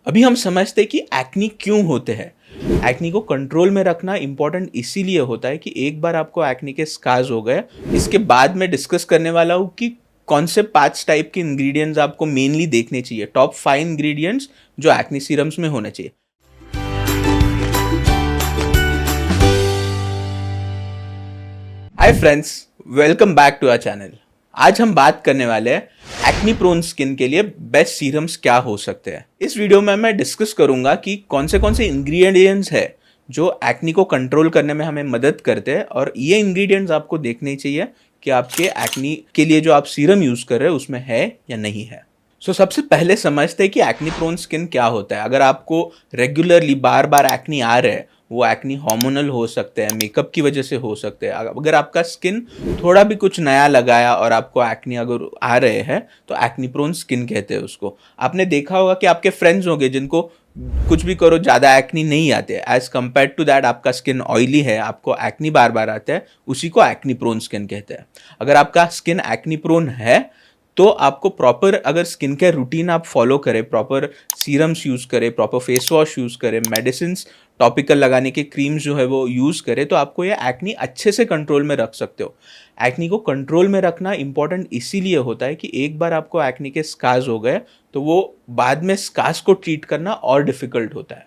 अभी हम समझते हैं कि एक्नी क्यों होते हैं। एक्नी को कंट्रोल में रखना इंपॉर्टेंट इसीलिए होता है कि एक बार आपको एक्नी के स्कार्स हो गए, इसके बाद मैं डिस्कस करने वाला हूँ कि कौन से 5 टाइप के इंग्रेडिएंट्स आपको मेनली देखने चाहिए, टॉप 5 इंग्रेडिएंट्स जो एक्नी सीरम्स में होने चाहिए। Hi friends, welcome back to our channel. आज हम बात करने वाले हैं एक्नी प्रोन स्किन के लिए बेस्ट सीरम्स क्या हो सकते हैं। इस वीडियो में मैं डिस्कस करूंगा कि कौन से इंग्रेडिएंट्स है जो एक्नी को कंट्रोल करने में हमें मदद करते हैं, और ये इंग्रेडिएंट्स आपको देखने चाहिए कि आपके एक्नी के लिए जो आप सीरम यूज कर रहे हैं उसमें है या नहीं है। सबसे पहले समझते हैं कि एक्नी प्रोन स्किन क्या होता है। अगर आपको रेगुलरली बार बार एक्नी आ रहे हैं, वो एक्नी हार्मोनल हो सकते हैं, मेकअप की वजह से हो सकते हैं। अगर आपका स्किन थोड़ा भी कुछ नया लगाया और आपको एक्नी अगर आ रहे हैं तो एक्नी प्रोन स्किन कहते हैं उसको। आपने देखा होगा कि आपके फ्रेंड्स होंगे जिनको कुछ भी करो ज़्यादा एक्नी नहीं आते, एज कम्पेयर टू दैट आपका स्किन ऑयली है, आपको एक्नी बार बार आता है, उसी को एक्नी प्रोन स्किन कहते हैं। अगर आपका स्किन एक्नी प्रोन है तो आपको प्रॉपर अगर स्किन केयर रूटीन आप फॉलो करें, प्रॉपर सीरम्स यूज़ करें, प्रॉपर फेस वॉश यूज़ करें, मेडिसिन टॉपिकल लगाने के क्रीम्स जो है वो यूज़ करें, तो आपको ये एक्नी अच्छे से कंट्रोल में रख सकते हो। एक्नी को कंट्रोल में रखना इंपॉर्टेंट इसीलिए होता है कि एक बार आपको एक्नी के स्कार्स हो गए तो वो बाद में स्कार्स को ट्रीट करना और डिफिकल्ट होता है।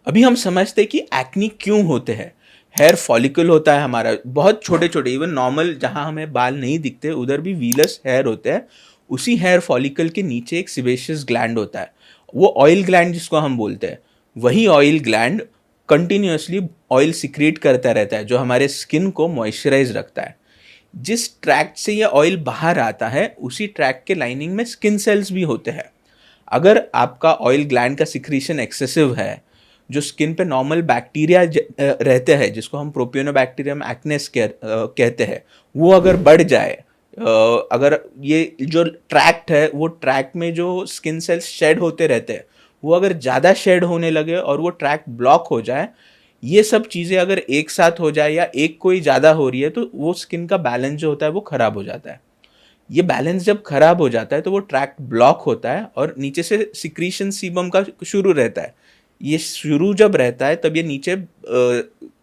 अभी हम समझते हैं कि एक्नी क्यों होते हैं। हेयर फॉलिकल होता है हमारा, बहुत छोटे छोटे, इवन नॉर्मल जहाँ हमें बाल नहीं दिखते उधर भी वीलस हेयर होते हैं। उसी हेयर फॉलिकल के नीचे एक सिबेशियस ग्लैंड होता है, वो ऑयल ग्लैंड जिसको हम बोलते हैं। वही oil gland continuously oil secrete करता रहता है जो हमारे स्किन को मॉइस्चराइज रखता है। जिस ट्रैक्ट से ये ऑयल बाहर आता है उसी ट्रैक्ट के लाइनिंग में स्किन सेल्स भी होते हैं। अगर आपका ऑयल ग्लैंड का सिक्रीशन एक्सेसिव है, जो स्किन पे नॉर्मल बैक्टीरिया रहते हैं जिसको हम प्रोपियोनोबैक्टीरियम एक्नेस कहते हैं, वो अगर बढ़ जाए, अगर ये जो ट्रैक्ट है वो ट्रैक्ट में जो स्किन सेल्स शेड होते रहते हैं वो अगर ज़्यादा शेड होने लगे और वो ट्रैक्ट ब्लॉक हो जाए, ये सब चीज़ें अगर एक साथ हो जाए या एक कोई ज़्यादा हो रही है तो वो स्किन का बैलेंस जो होता है वो ख़राब हो जाता है। ये बैलेंस जब खराब हो जाता है तो वो ट्रैक्ट ब्लॉक होता है और नीचे से सिक्रीशन सीबम का शुरू रहता है। ये शुरू जब रहता है तब ये नीचे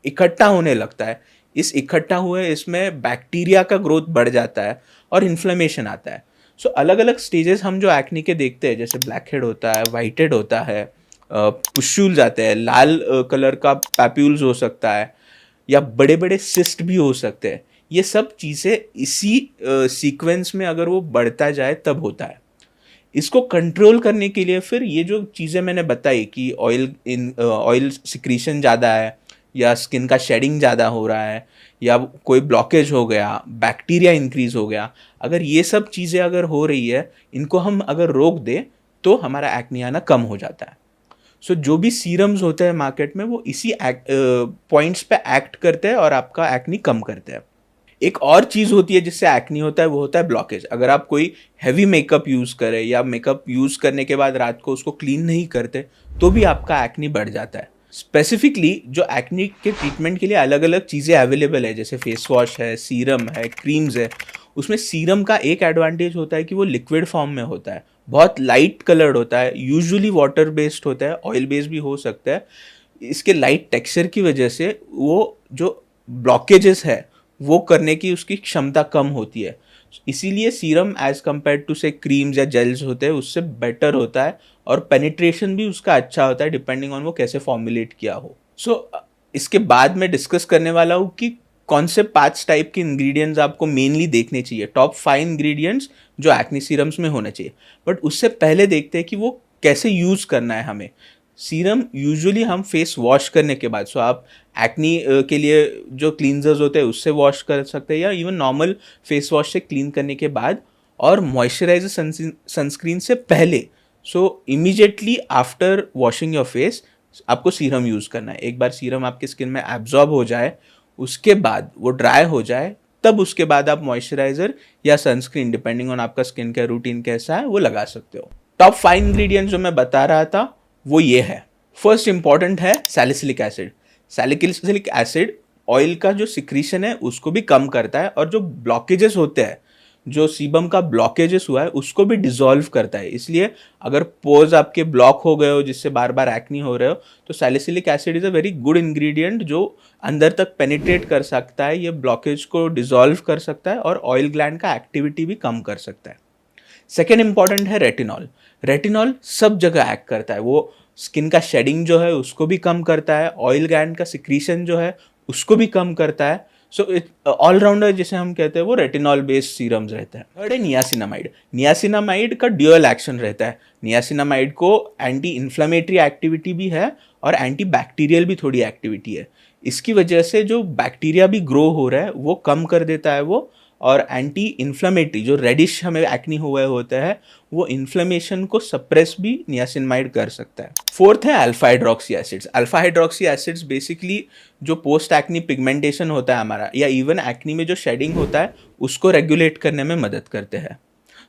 इकट्ठा होने लगता है। इस इकट्ठा हुए इसमें बैक्टीरिया का ग्रोथ बढ़ जाता है और इन्फ्लेमेशन आता है। अलग अलग स्टेजेस हम जो एक्नी के देखते हैं, जैसे ब्लैक हेड होता है, वाइट हेड होता है, पुस्यूल्स आते हैं, लाल कलर का पैप्यूल्स हो सकता है, या बड़े बड़े सिस्ट भी हो सकते हैं। ये सब चीज़ें इसी सीक्वेंस में अगर वो बढ़ता जाए तब होता है। इसको कंट्रोल करने के लिए फिर ये जो चीज़ें मैंने बताई कि ऑयल सिक्रीशन ज़्यादा है, या स्किन का शेडिंग ज़्यादा हो रहा है, या कोई ब्लॉकेज हो गया, बैक्टीरिया इंक्रीज हो गया, अगर ये सब चीज़ें अगर हो रही है, इनको हम अगर रोक दें तो हमारा एक्नी आना कम हो जाता है। जो भी सीरम्स होते हैं मार्केट में वो इसी पॉइंट्स पे एक्ट करते हैं और आपका एक्नी कम करते हैं। एक और चीज़ होती है जिससे एक्नी होता है, वो होता है ब्लॉकेज। अगर आप कोई हैवी मेकअप यूज़ करें या मेकअप यूज़ करने के बाद रात को उसको क्लीन नहीं करते तो भी आपका एक्नी बढ़ जाता है। स्पेसिफिकली जो एक्नी के ट्रीटमेंट के लिए अलग अलग चीज़ें अवेलेबल है, जैसे फेस वॉश है, सीरम है, क्रीम्स है। उसमें सीरम का एक एडवांटेज होता है कि वो लिक्विड फॉर्म में होता है, बहुत लाइट कलर्ड होता है, यूजुअली वाटर बेस्ड होता है, ऑयल बेस्ड भी हो सकता है। इसके लाइट टेक्सचर की वजह से वो जो ब्लॉकेजेस है वो करने की उसकी क्षमता कम होती है। इसीलिए सीरम एज कम्पेयर टू से क्रीम्स या जेल्स होते हैं उससे बेटर होता है, और पेनिट्रेशन भी उसका अच्छा होता है डिपेंडिंग ऑन वो कैसे फॉर्मुलेट किया हो। इसके बाद मैं डिस्कस करने वाला हूँ कि कौन से 5 टाइप के इंग्रेडिएंट्स आपको मेनली देखने चाहिए, टॉप 5 इंग्रेडिएंट्स जो एक्नी सीरम्स में होने चाहिए। बट उससे पहले देखते हैं कि वो कैसे यूज़ करना है हमें। सीरम यूजुअली हम फेस वॉश करने के बाद, आप एक्नी के लिए जो क्लींजर्स होते हैं उससे वॉश कर सकते हैं, या इवन नॉर्मल फेस वॉश से क्लीन करने के बाद, और मॉइस्चराइजर सनस्क्रीन से पहले। Immediately after washing your face आपको सीरम यूज़ करना है। एक बार सीरम आपके स्किन में एब्जॉर्ब हो जाए, उसके बाद वो ड्राई हो जाए, तब उसके बाद आप मॉइस्चराइजर या सनस्क्रीन डिपेंडिंग ऑन आपका स्किन केयर रूटीन कैसा है वो लगा सकते हो। टॉप 5 इंग्रेडिएंट्स जो मैं बता रहा था वो ये है। फर्स्ट इंपॉर्टेंट है salicylic acid. Salicylic acid oil का जो सिक्रीशन है उसको भी कम करता है, और जो ब्लॉकेजेस होते हैं, जो सीबम का ब्लॉकेजेस हुआ है उसको भी डिसॉल्व करता है। इसलिए अगर पोर्स आपके ब्लॉक हो गए हो जिससे बार बार एक्नी हो रहे हो, तो salicylic acid is a very good ingredient जो अंदर तक पेनिट्रेट कर सकता है, ये ब्लॉकेज को डिसॉल्व कर सकता है और ऑयल ग्लैंड का एक्टिविटी भी कम कर सकता है। सेकेंड इंपॉर्टेंट है रेटिनॉल। रेटिनॉल सब जगह एक्ट करता है, वो स्किन का शेडिंग जो है उसको भी कम करता है, ऑयल ग्लैंड का सिक्रीशन जो है उसको भी कम करता है। सो ऑलराउंडर जिसे हम कहते हैं वो रेटिनॉल बेस्ड सीरम्स रहता है। थर्ड है नियासिनामाइड। नियासिनामाइड का ड्यूअल एक्शन रहता है। नियासिनामाइड को एंटी इन्फ्लेमेटरी एक्टिविटी भी है और एंटी बैक्टीरियल भी थोड़ी एक्टिविटी है। इसकी वजह से जो बैक्टीरिया भी ग्रो हो रहा है वो कम कर देता है वो, और एंटी इन्फ्लेमेटरी जो रेडिश हमें एक्नी हुए होता है वो इन्फ्लेमेशन को सप्रेस भी नियासिनामाइड कर सकता है। फोर्थ है alpha hydroxy acids. Alpha hydroxy acids basically जो पोस्ट एक्नी पिगमेंटेशन होता है हमारा, या इवन एक्नी में जो शेडिंग होता है उसको रेगुलेट करने में मदद करते हैं।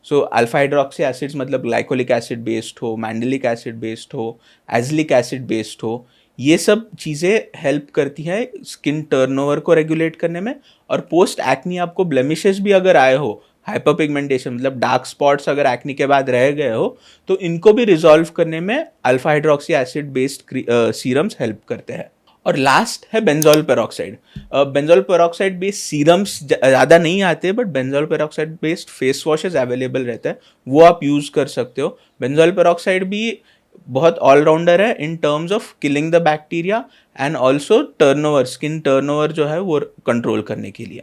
सो अल्फा हाइड्रोक्सी एसिड्स मतलब ग्लाइकोलिक एसिड बेस्ड हो, मैंडेलिक एसिड बेस्ड हो, एजिलिक एसिड बेस्ड हो, ये सब चीज़ें हेल्प करती हैं स्किन टर्नओवर को रेगुलेट करने में। और पोस्ट एक्नी आपको ब्लेमिशेस भी अगर आए हो, हाइपर पिगमेंटेशन मतलब डार्क स्पॉट्स अगर एक्नी के बाद रह गए हो, तो इनको भी रिजॉल्व करने में alpha hydroxy acid based serums help करते हैं। और लास्ट है benzoyl peroxide. Benzoyl peroxide based serums ज़्यादा नहीं आते, but benzoyl peroxide based face washes available रहता है, वो आप यूज़ कर सकते हो। बेंजोल पेरोक्साइड भी बहुत ऑलराउंडर है in terms of killing the bacteria and also turnover, skin turnover जो है वो कंट्रोल करने के लिए।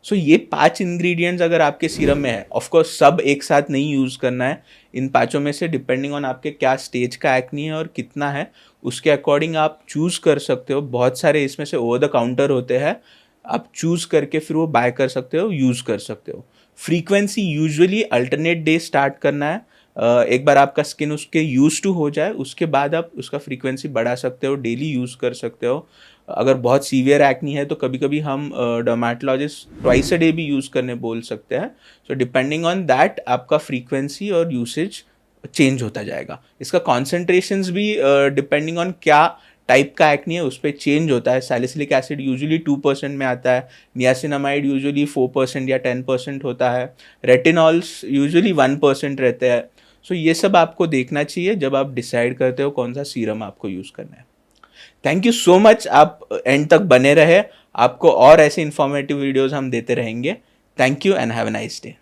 सो ये 5 इंग्रेडिएंट्स अगर आपके सीरम में है, ऑफकोर्स सब एक साथ नहीं यूज़ करना है। इन 5 में से डिपेंडिंग ऑन आपके क्या स्टेज का एक्नी है और कितना है, उसके अकॉर्डिंग आप चूज़ कर सकते हो। बहुत सारे इसमें से ओवर द काउंटर होते हैं, आप चूज़ करके फिर वो बाय कर सकते हो, यूज़ कर सकते हो। Frequency usually alternate day start करना है। एक बार आपका स्किन उसके यूज टू हो जाए उसके बाद आप उसका फ्रीक्वेंसी बढ़ा सकते हो, डेली यूज़ कर सकते हो। अगर बहुत सीवियर एक्नी है तो कभी कभी हम डर्मेटोलॉजिस्ट ट्वाइस अ डे भी यूज़ करने बोल सकते हैं। सो डिपेंडिंग ऑन दैट आपका फ्रीक्वेंसी और यूसेज चेंज होता जाएगा। इसका कॉन्सेंट्रेशंस भी डिपेंडिंग ऑन क्या टाइप का एक्नी है उस पर चेंज होता है। सैलिसिलिक एसिड यूजुअली 2% में आता है, नियासिनामाइड यूजुअली 4% या 10% होता है, रेटिनॉल्स यूजुअली 1% रहते हैं। सो ये सब आपको देखना चाहिए जब आप डिसाइड करते हो कौन सा सीरम आपको यूज़ करना है। थैंक यू सो मच, आप एंड तक बने रहे, आपको और ऐसे इंफॉर्मेटिव वीडियोज़ हम देते रहेंगे। Thank you and have a nice day.